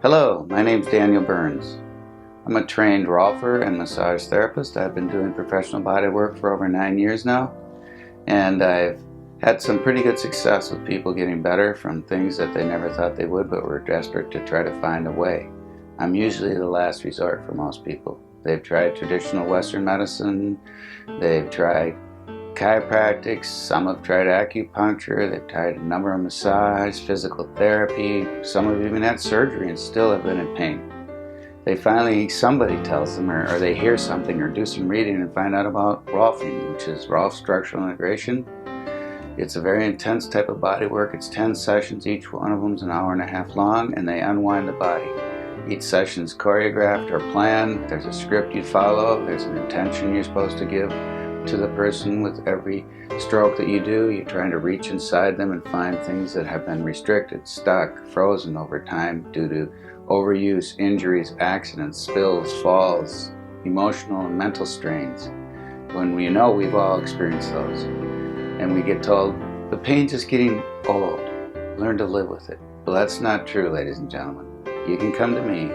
Hello, my name's Daniel Burns. I'm a trained Rolfer and massage therapist. I've been doing professional body work for over 9 years now, and I've had some pretty good success with people getting better from things that they never thought they would but were desperate to try to find a way. I'm usually the last resort for most people. They've tried traditional Western medicine, they've tried chiropractics, some have tried acupuncture, they've tried a number of massage, physical therapy, some have even had surgery and still have been in pain. They finally, somebody tells them or they hear something or do some reading and find out about Rolfing, which is Rolf Structural Integration. It's a very intense type of body work. It's 10 sessions, each one of them is an hour and a half long, and they unwind the body. Each session is choreographed or planned. There's a script you follow. There's an intention you're supposed to give to the person with every stroke that you do. You're trying to reach inside them and find things that have been restricted, stuck, frozen over time due to overuse, injuries, accidents, spills, falls, emotional and mental strains. When we know we've all experienced those, and we get told, the pain's just getting old, learn to live with it. Well, that's not true, ladies and gentlemen. You can come to me,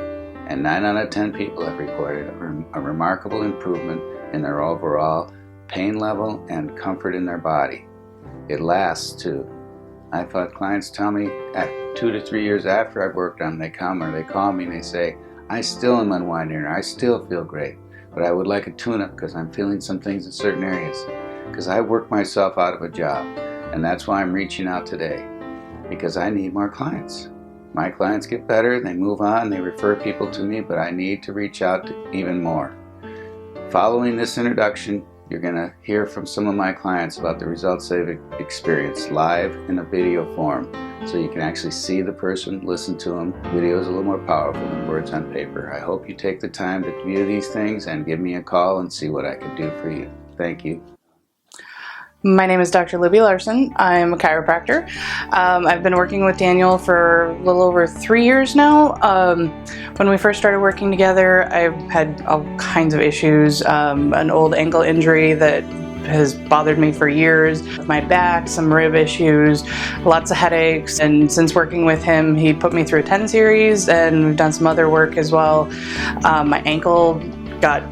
and 9 out of 10 people have reported a remarkable improvement in their overall pain level and comfort in their body. It lasts too. I've had clients tell me at 2 to 3 years after I've worked on them, they come or they call me and they say, I still am unwinding, or I still feel great, but I would like a tune-up because I'm feeling some things in certain areas. Because I worked myself out of a job, and that's why I'm reaching out today, because I need more clients. My clients get better, they move on, they refer people to me, but I need to reach out to even more. Following this introduction, you're going to hear from some of my clients about the results they've experienced live in a video form, so you can actually see the person, listen to them. Video is a little more powerful than words on paper. I hope you take the time to view these things and give me a call and see what I can do for you. Thank you. My name is Dr. Libby Larson. I'm a chiropractor. I've been working with Daniel for a little over 3 years now. When we first started working together, I had all kinds of issues. An old ankle injury that has bothered me for years, my back, some rib issues, lots of headaches. And since working with him, he put me through a 10 series, and we've done some other work as well. My ankle got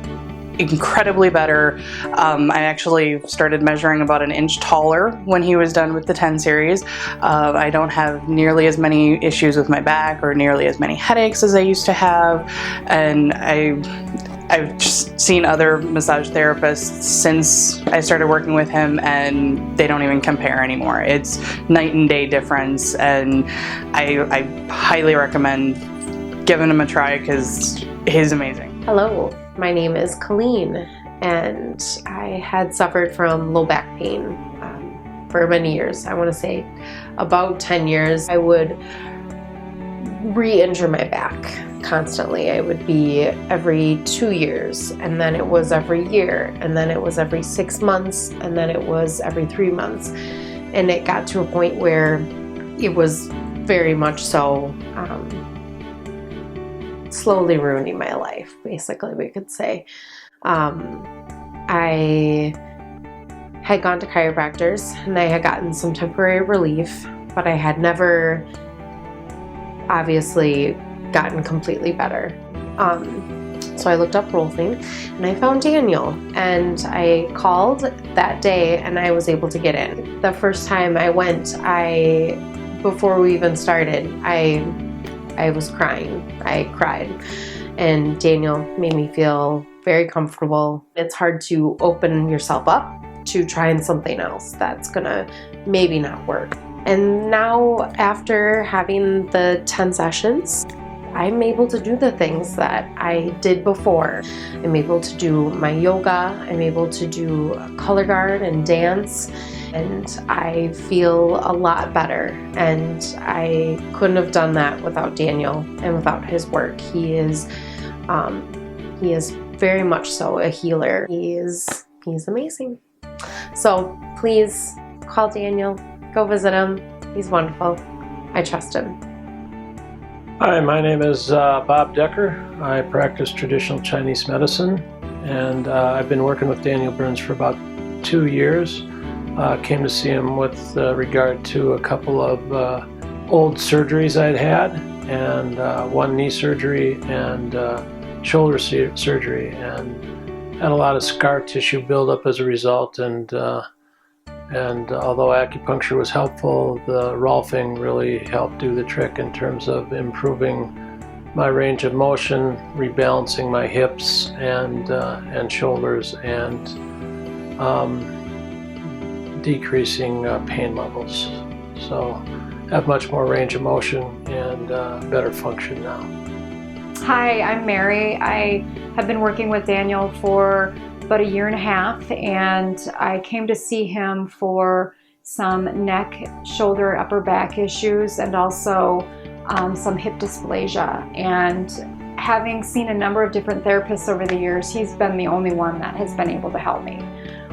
incredibly better. I actually started measuring about an inch taller when he was done with the 10 series. I don't have nearly as many issues with my back or nearly as many headaches as I used to have, and I've just seen other massage therapists since I started working with him, and they don't even compare anymore. It's night and day difference, and I highly recommend giving him a try because he's amazing. Hello, my name is Colleen, and I had suffered from low back pain for many years. I want to say about 10 years. I would re-injure my back constantly. It would be every 2 years, and then it was every year, and then it was every 6 months, and then it was every 3 months. And it got to a point where it was very much so slowly ruining my life, basically, we could say. I had gone to chiropractors and I had gotten some temporary relief, but I had never obviously gotten completely better. So I looked up Rolfing and I found Daniel, and I called that day and I was able to get in. The first time I went, before we even started, I was crying. I cried, and Daniel made me feel very comfortable. It's hard to open yourself up to trying something else that's gonna maybe not work. And now, after having the 10 sessions, I'm able to do the things that I did before. I'm able to do my yoga, I'm able to do color guard and dance, and I feel a lot better. And I couldn't have done that without Daniel and without his work. He is very much so a healer. He's amazing. So please call Daniel, go visit him. He's wonderful. I trust him. Hi, my name is Bob Decker. I practice traditional Chinese medicine, and I've been working with Daniel Burns for about 2 years. Came to see him with regard to a couple of old surgeries I'd had, and one knee surgery and shoulder surgery, and had a lot of scar tissue buildup as a result. And although acupuncture was helpful, the Rolfing really helped do the trick in terms of improving my range of motion, rebalancing my hips and shoulders, and decreasing pain levels. So have much more range of motion and better function now. Hi, I'm Mary. I have been working with Daniel for about 1.5 years, and I came to see him for some neck, shoulder, upper back issues, and also some hip dysplasia. And having seen a number of different therapists over the years, he's been the only one that has been able to help me.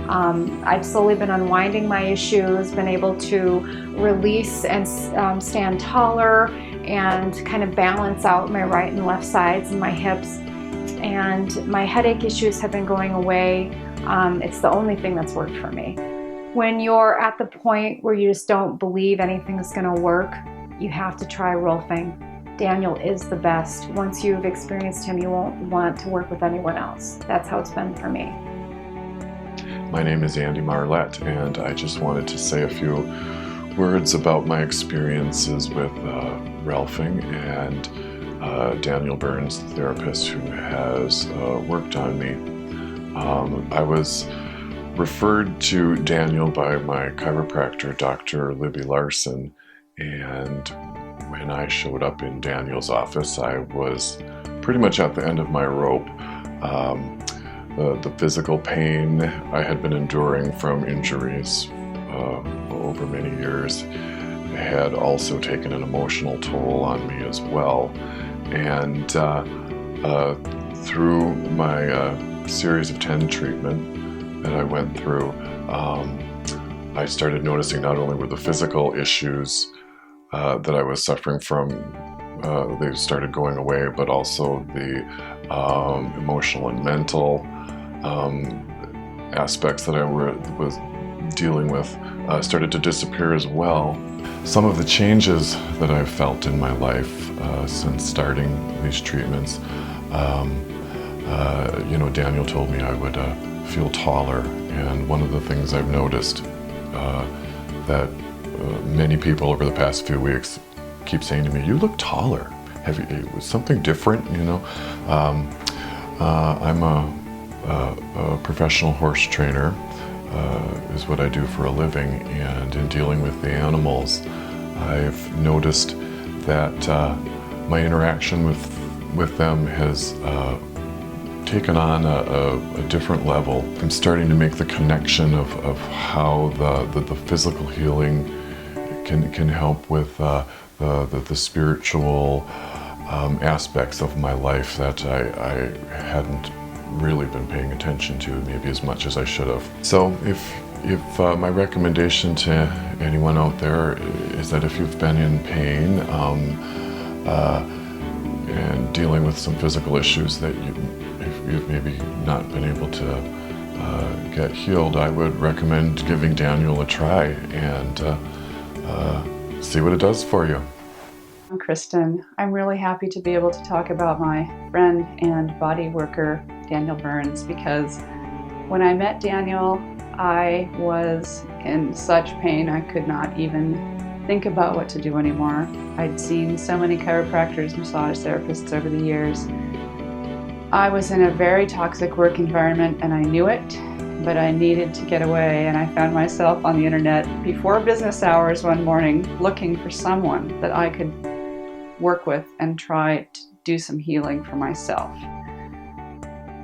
I've slowly been unwinding my issues, been able to release and stand taller and kind of balance out my right and left sides and my hips. And my headache issues have been going away. It's the only thing that's worked for me. When you're at the point where you just don't believe anything's gonna work, you have to try Rolfing. Daniel is the best. Once you've experienced him, you won't want to work with anyone else. That's how it's been for me. My name is Andy Marlette, and I just wanted to say a few words about my experiences with Rolfing and Daniel Burns, the therapist who has worked on me. I was referred to Daniel by my chiropractor, Dr. Libby Larson, and when I showed up in Daniel's office, I was pretty much at the end of my rope. The physical pain I had been enduring from injuries over many years had also taken an emotional toll on me as well. And through my series of 10 treatment that I went through, I started noticing not only were the physical issues that I was suffering from, they started going away, but also the emotional and mental aspects that I was dealing with started to disappear as well. Some of the changes that I've felt in my life since starting these treatments, Daniel told me I would feel taller, and one of the things I've noticed that many people over the past few weeks keep saying to me, "You look taller. Have you something different?" I'm a professional horse trainer, is what I do for a living, and in dealing with the animals, I've noticed that my interaction with them has taken on a different level. I'm starting to make the connection of how the physical healing can help with the spiritual aspects of my life that I hadn't really been paying attention to maybe as much as I should have. So if my recommendation to anyone out there is that if you've been in pain and dealing with some physical issues that you've maybe not been able to get healed, I would recommend giving Daniel a try and see what it does for you. I'm Kristen. I'm really happy to be able to talk about my friend and body worker, Daniel Burns, because when I met Daniel, I was in such pain I could not even think about what to do anymore. I'd seen so many chiropractors, massage therapists over the years. I was in a very toxic work environment and I knew it, but I needed to get away, and I found myself on the internet before business hours one morning looking for someone that I could work with and try to do some healing for myself.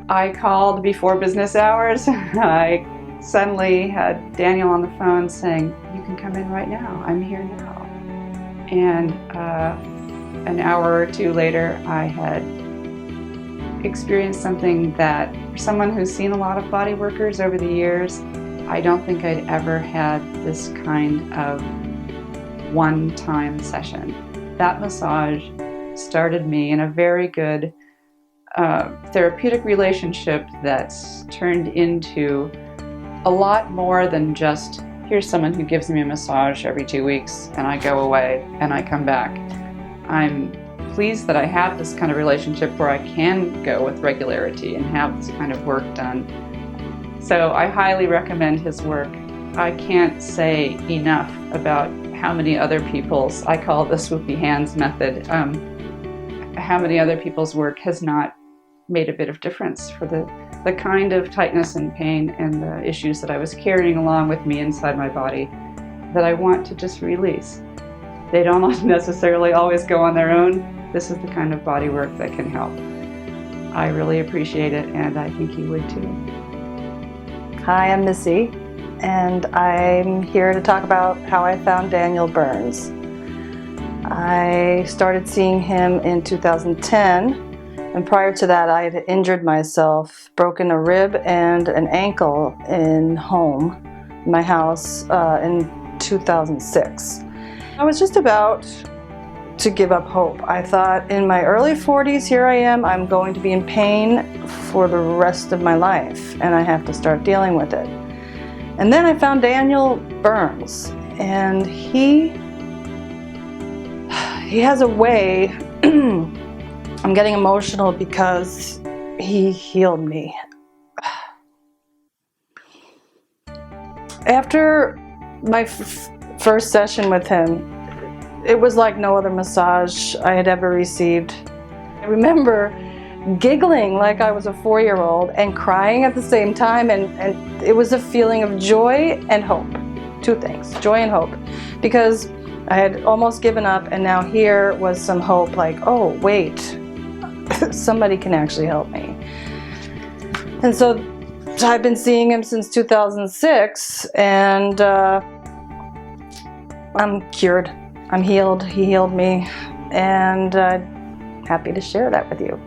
I called before business hours. I suddenly had Daniel on the phone saying, "You can come in right now, I'm here now." And an hour or two later, I had experienced something that, for someone who's seen a lot of body workers over the years, I don't think I'd ever had this kind of one-time session. That massage started me in a very good therapeutic relationship that's turned into a lot more than just, here's someone who gives me a massage every 2 weeks and I go away and I come back. I'm pleased that I have this kind of relationship where I can go with regularity and have this kind of work done. So I highly recommend his work. I can't say enough about how many other people's, I call it the swoopy hands method, how many other people's work has not made a bit of difference for the kind of tightness and pain and the issues that I was carrying along with me inside my body that I want to just release. They don't necessarily always go on their own. This is the kind of body work that can help. I really appreciate it, and I think you would too. Hi, I'm Missy, and I'm here to talk about how I found Daniel Burns. I started seeing him in 2010, and prior to that I had injured myself, broken a rib and an ankle in my house in 2006. I was just about to give up hope. I thought, in my early 40s, here I am, I'm going to be in pain for the rest of my life, and I have to start dealing with it. And then I found Daniel Burns, and he has a way, I'm getting emotional because he healed me. After my first session with him, it was like no other massage I had ever received. I remember giggling like I was a 4-year-old and crying at the same time, and it was a feeling of joy and hope. Two things, joy and hope, because I had almost given up, and now here was some hope, like, oh wait, somebody can actually help me. And so I've been seeing him since 2006, and I'm cured. I'm healed. He healed me, and happy to share that with you.